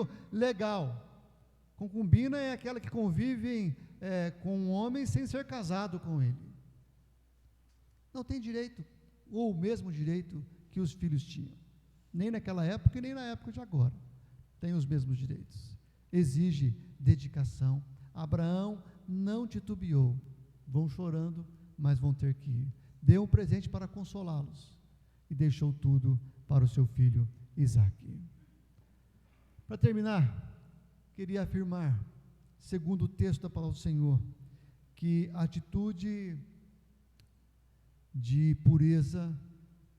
meio legal. Concubina é aquela que convive com um homem sem ser casado com ele. Não tem direito, ou o mesmo direito que os filhos tinham. Nem naquela época e nem na época de agora. Tem os mesmos direitos. Exige dedicação. Abraão não titubeou. Vão chorando, mas vão ter que ir. Deu um presente para consolá-los. E deixou tudo para o seu filho Isaque. Para terminar, queria afirmar, segundo o texto da palavra do Senhor, que a atitude de pureza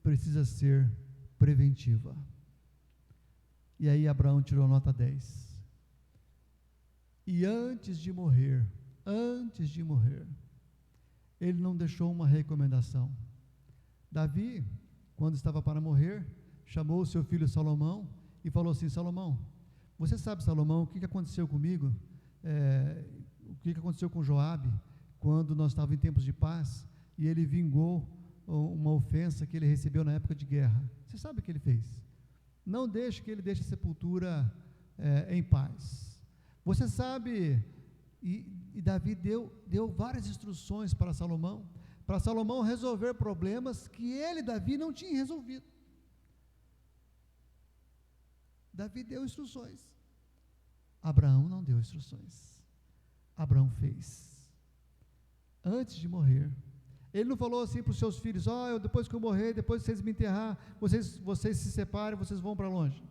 precisa ser preventiva. E aí Abraão tirou nota 10. E antes de morrer, ele não deixou uma recomendação. Davi, quando estava para morrer, chamou o seu filho Salomão e falou assim: Salomão, você sabe, Salomão, o que aconteceu comigo? O que aconteceu com Joabe, quando nós estávamos em tempos de paz, e ele vingou uma ofensa que ele recebeu na época de guerra. Você sabe o que ele fez? Não deixe que ele deixe a sepultura em paz. Você sabe, e Davi deu várias instruções para Salomão resolver problemas que ele, Davi, não tinha resolvido. Davi deu instruções. Abraão não deu instruções. Abraão fez. Antes de morrer, ele não falou assim para os seus filhos: depois que eu morrer, depois que vocês me enterrar, vocês se separem, vocês vão para longe.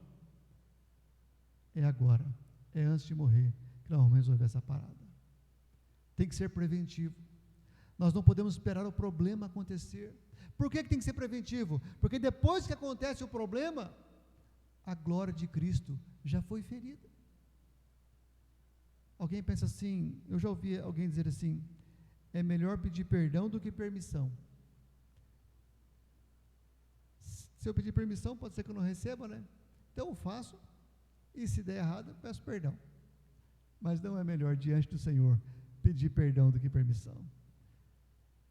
É agora, é antes de morrer que nós vamos resolver essa parada. Tem que ser preventivo. Nós não podemos esperar o problema acontecer. Por que tem que ser preventivo? Porque depois que acontece o problema, a glória de Cristo já foi ferida. Alguém pensa assim, eu já ouvi alguém dizer assim: é melhor pedir perdão do que permissão. Se eu pedir permissão, pode ser que eu não receba, né? Então eu faço, e se der errado, eu peço perdão. Mas não é melhor diante do Senhor pedir perdão do que permissão.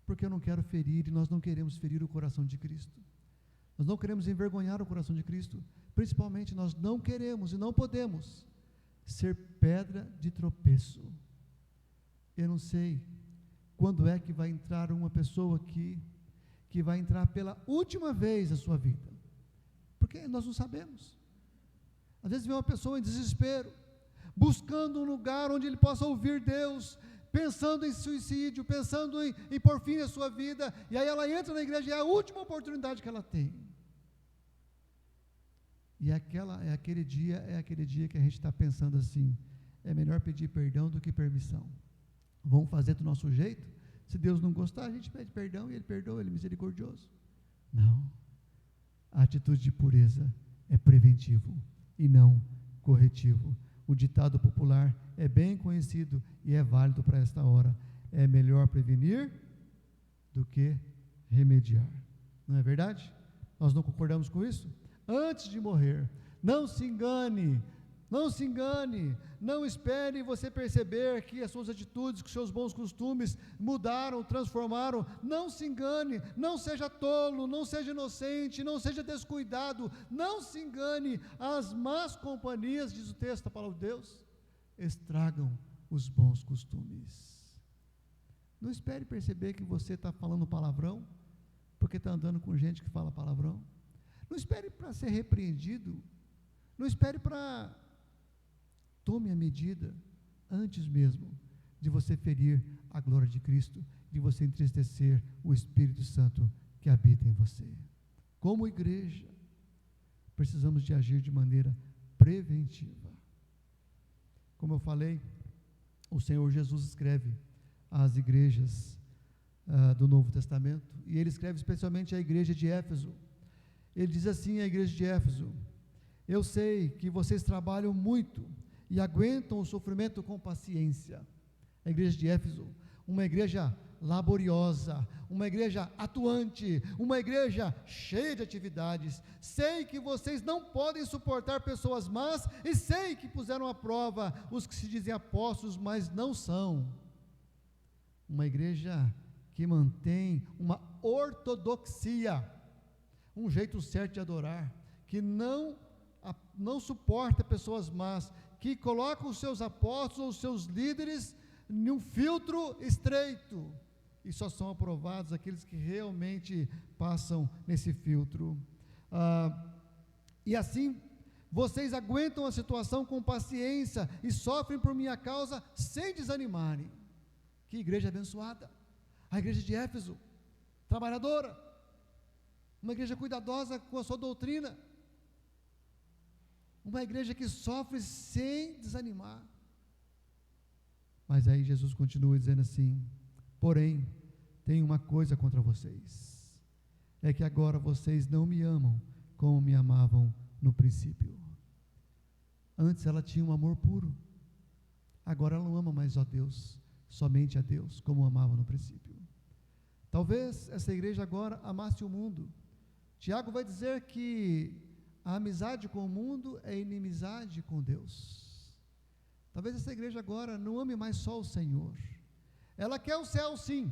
Porque eu não quero ferir, e nós não queremos ferir o coração de Cristo. Nós não queremos envergonhar o coração de Cristo. Principalmente, nós não queremos e não podemos ser pedra de tropeço. Eu não sei quando é que vai entrar uma pessoa aqui, que vai entrar pela última vez na sua vida, porque nós não sabemos. Às vezes vem uma pessoa em desespero, buscando um lugar onde ele possa ouvir Deus, pensando em suicídio, pensando em pôr fim à sua vida, e aí ela entra na igreja, e é a última oportunidade que ela tem. E aquele dia que a gente está pensando assim: é melhor pedir perdão do que permissão. Vamos fazer do nosso jeito? Se Deus não gostar, a gente pede perdão e Ele perdoa, Ele é misericordioso. Não. A atitude de pureza é preventivo e não corretivo. O ditado popular é bem conhecido e é válido para esta hora: é melhor prevenir do que remediar. Não é verdade? Nós não concordamos com isso? Antes de morrer, não se engane, não espere você perceber que as suas atitudes, que os seus bons costumes mudaram, transformaram. Não se engane, não seja tolo, não seja inocente, não seja descuidado, não se engane. As más companhias, diz o texto da palavra de Deus, estragam os bons costumes. Não espere perceber que você está falando palavrão, porque está andando com gente que fala palavrão. Não espere para ser repreendido, não espere para... Tome a medida antes mesmo de você ferir a glória de Cristo, de você entristecer o Espírito Santo que habita em você. Como igreja, precisamos de agir de maneira preventiva. Como eu falei, o Senhor Jesus escreve às igrejas do Novo Testamento, e Ele escreve especialmente à igreja de Éfeso. Ele diz assim à igreja de Éfeso: eu sei que vocês trabalham muito e aguentam o sofrimento com paciência. A igreja de Éfeso, uma igreja laboriosa, uma igreja atuante, uma igreja cheia de atividades. Sei que vocês não podem suportar pessoas más, e sei que puseram à prova os que se dizem apóstolos, mas não são. Uma igreja que mantém uma ortodoxia, um jeito certo de adorar, que não não suporta pessoas más, que coloca os seus apóstolos, os seus líderes, em um filtro estreito, e só são aprovados aqueles que realmente passam nesse filtro. E assim, vocês aguentam a situação com paciência e sofrem por minha causa sem desanimarem. Que igreja abençoada! A igreja de Éfeso, trabalhadora, uma igreja cuidadosa com a sua doutrina, uma igreja que sofre sem desanimar. Mas aí Jesus continua dizendo assim: porém, tenho uma coisa contra vocês, é que agora vocês não me amam como me amavam no princípio. Antes ela tinha um amor puro, agora ela não ama mais a Deus, somente a Deus, como amava no princípio. Talvez essa igreja agora amasse o mundo. Tiago vai dizer que a amizade com o mundo é inimizade com Deus. Talvez essa igreja agora não ame mais só o Senhor. Ela quer o céu, sim,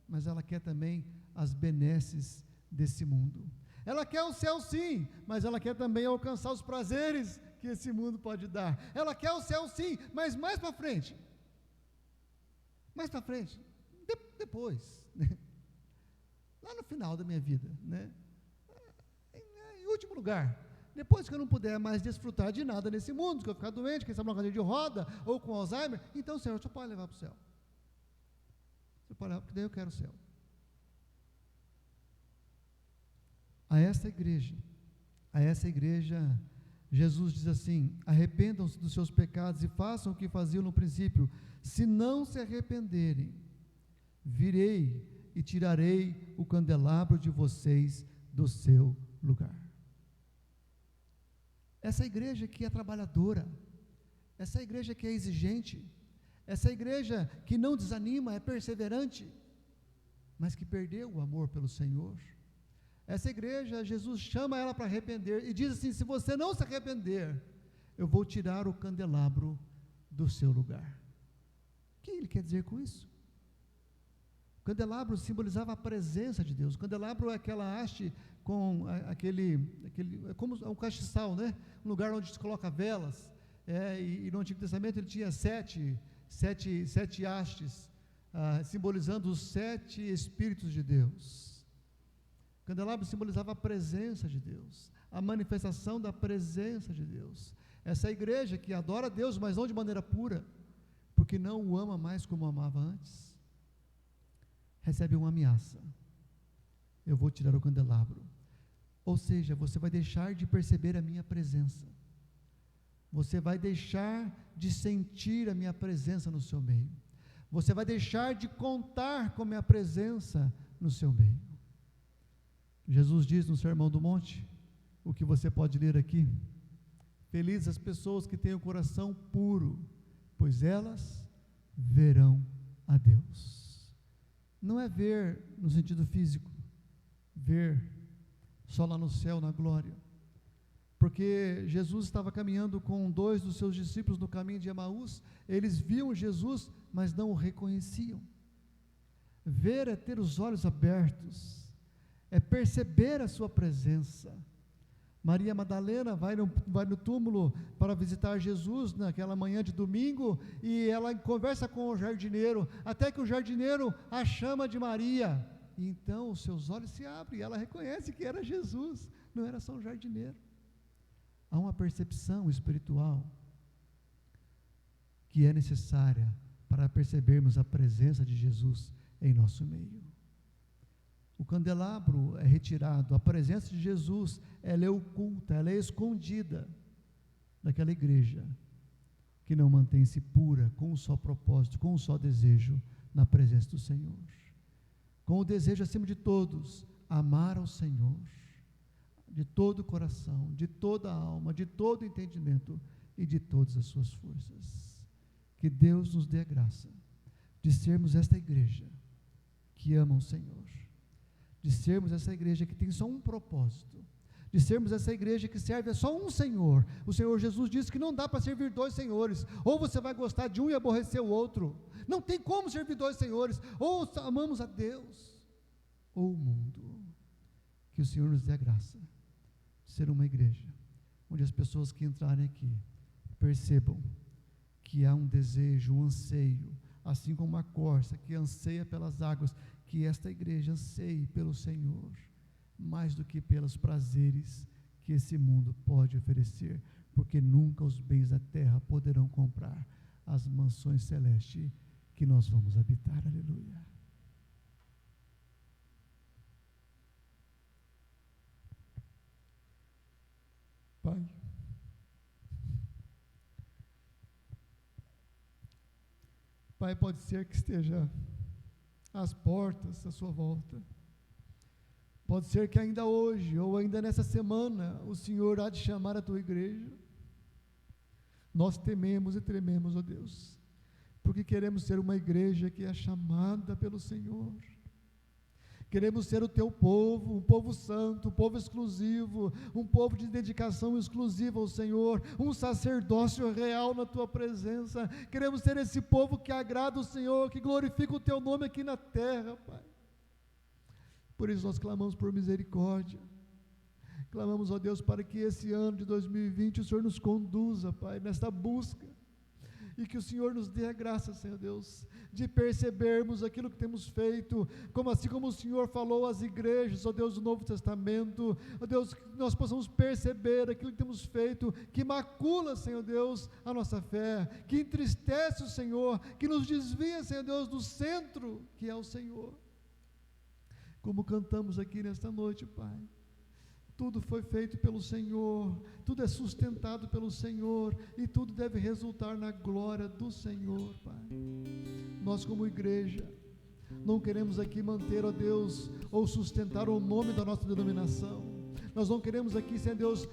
mas ela quer também as benesses desse mundo. Ela quer o céu, sim, mas ela quer também alcançar os prazeres que esse mundo pode dar. Ela quer o céu, sim, mas mais para frente, depois, né? Lá no final da minha vida, né? Em último lugar, depois que eu não puder mais desfrutar de nada nesse mundo, que eu ficar doente, quem sabe uma cadeira de roda, ou com Alzheimer, então, Senhor, você pode levar para o céu. Você pode levar, porque daí eu quero o céu. A essa igreja, Jesus diz assim: arrependam-se dos seus pecados e façam o que faziam no princípio. Se não se arrependerem, virei e tirarei o candelabro de vocês do seu lugar. Essa igreja que é trabalhadora, essa igreja que é exigente, essa igreja que não desanima, é perseverante, mas que perdeu o amor pelo Senhor. Essa igreja, Jesus chama ela para arrepender e diz assim: se você não se arrepender, eu vou tirar o candelabro do seu lugar. O que ele quer dizer com isso? O candelabro simbolizava a presença de Deus. O candelabro é aquela haste com aquele é como um castiçal, né? Um lugar onde se coloca velas. E no Antigo Testamento ele tinha sete hastes, simbolizando os 7 Espíritos de Deus. O candelabro simbolizava a presença de Deus, a manifestação da presença de Deus. Essa igreja que adora a Deus, mas não de maneira pura, porque não o ama mais como amava antes, recebe uma ameaça: eu vou tirar o candelabro. Ou seja, você vai deixar de perceber a minha presença, você vai deixar de sentir a minha presença no seu meio, você vai deixar de contar com a minha presença no seu meio. Jesus diz no Sermão do Monte, o que você pode ler aqui: felizes as pessoas que têm o coração puro, pois elas verão a Deus. Não é ver no sentido físico, ver só lá no céu, na glória, porque Jesus estava caminhando com 2 dos seus discípulos no caminho de Emaús. Eles viam Jesus, mas não o reconheciam. Ver é ter os olhos abertos, é perceber a sua presença. Maria Madalena vai no túmulo para visitar Jesus naquela manhã de domingo, e ela conversa com o jardineiro, até que o jardineiro a chama de Maria, e então os seus olhos se abrem, e ela reconhece que era Jesus, não era só um jardineiro. Há uma percepção espiritual que é necessária para percebermos a presença de Jesus em nosso meio. O candelabro é retirado, a presença de Jesus, ela é oculta, ela é escondida daquela igreja que não mantém-se pura, com um só propósito, com um só desejo, na presença do Senhor, com o desejo acima de todos, amar ao Senhor, de todo o coração, de toda a alma, de todo o entendimento e de todas as suas forças. Que Deus nos dê a graça de sermos esta igreja que ama o Senhor, de sermos essa igreja que tem só um propósito, de sermos essa igreja que serve a só um Senhor. O Senhor Jesus disse que não dá para servir 2 senhores, ou você vai gostar de um e aborrecer o outro. Não tem como servir 2 senhores, ou amamos a Deus, ou o mundo. Que o Senhor nos dê a graça de ser uma igreja onde as pessoas que entrarem aqui percebam que há um desejo, um anseio, assim como a corça que anseia pelas águas, que esta igreja anseie pelo Senhor, mais do que pelos prazeres que esse mundo pode oferecer, porque nunca os bens da terra poderão comprar as mansões celestes que nós vamos habitar. Aleluia. Pai, Pai, pode ser que esteja às portas da sua volta, pode ser que ainda hoje, ou ainda nessa semana, o Senhor há de chamar a tua igreja. Nós tememos e trememos, ó Deus, porque queremos ser uma igreja que é chamada pelo Senhor. Queremos ser o teu povo, um povo santo, um povo exclusivo, um povo de dedicação exclusiva ao Senhor, um sacerdócio real na tua presença. Queremos ser esse povo que agrada o Senhor, que glorifica o teu nome aqui na terra, Pai. Por isso nós clamamos por misericórdia. Clamamos, ó Deus, para que esse ano de 2020 o Senhor nos conduza, Pai, nesta busca. E que o Senhor nos dê a graça, Senhor Deus, de percebermos aquilo que temos feito, assim como o Senhor falou às igrejas, ó Deus, do Novo Testamento, ó Deus, que nós possamos perceber aquilo que temos feito, que macula, Senhor Deus, a nossa fé, que entristece o Senhor, que nos desvia, Senhor Deus, do centro que é o Senhor. Como cantamos aqui nesta noite, Pai. Tudo foi feito pelo Senhor, tudo é sustentado pelo Senhor, e tudo deve resultar na glória do Senhor, Pai. Nós como igreja, não queremos aqui manter, ó Deus, ou sustentar o nome da nossa denominação. Nós não queremos aqui, Senhor Deus,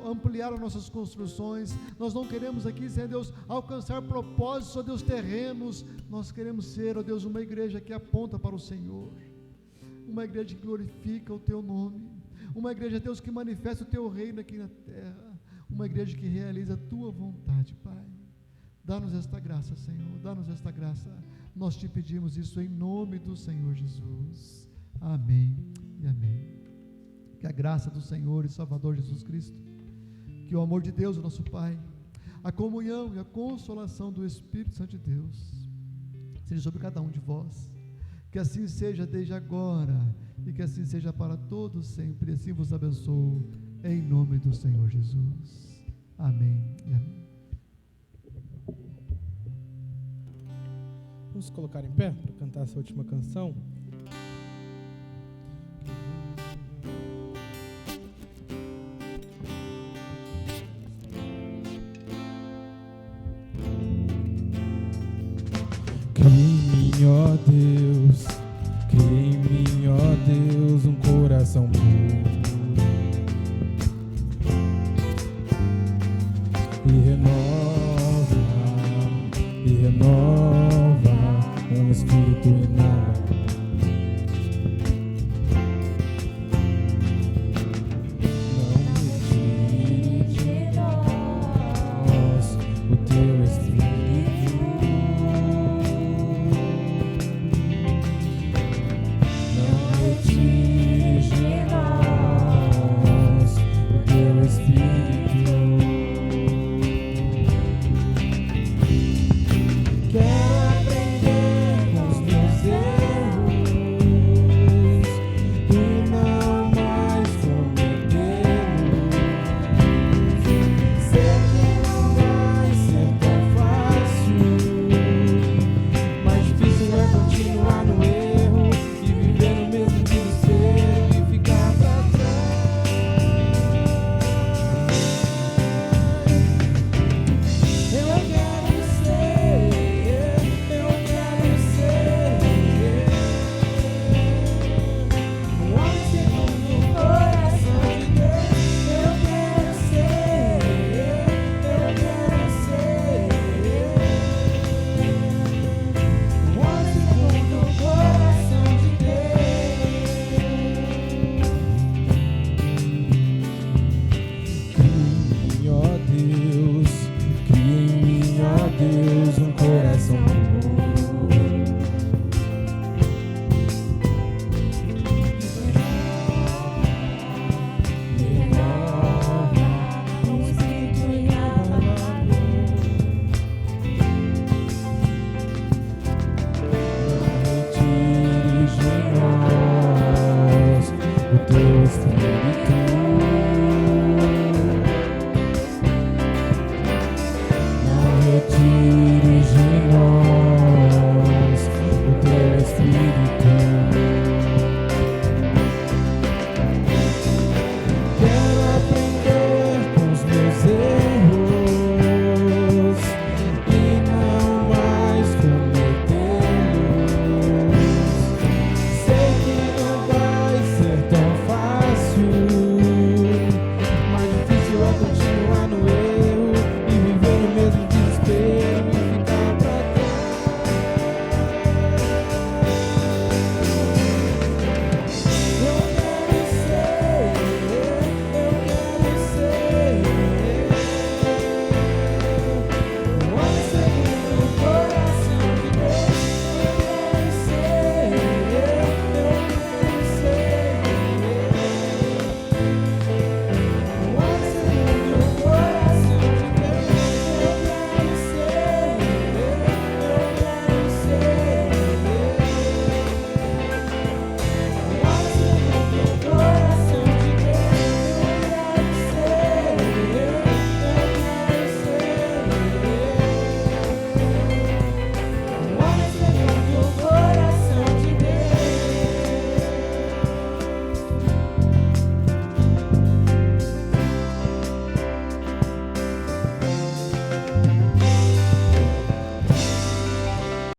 ampliar as nossas construções. Nós não queremos aqui, Senhor Deus, alcançar propósitos, ó Deus, terrenos. Nós queremos ser, ó Deus, uma igreja que aponta para o Senhor, uma igreja que glorifica o teu nome, uma igreja, Deus, que manifesta o teu reino aqui na terra, uma igreja que realiza a tua vontade, Pai. Dá-nos esta graça, Senhor, dá-nos esta graça. Nós te pedimos isso em nome do Senhor Jesus. Amém e amém. Que a graça do Senhor e Salvador Jesus Cristo, que o amor de Deus, o nosso Pai, a comunhão e a consolação do Espírito Santo de Deus seja sobre cada um de vós. Que assim seja desde agora, e que assim seja para todos sempre. Assim vos abençoo, em nome do Senhor Jesus. Amém e amém. Vamos colocar em pé para cantar essa última canção. Cria em mim, ó Deus, cria em mim, ó Deus, um coração puro e renova um espírito inabalável. Não retire de nós o teu espírito. Deus,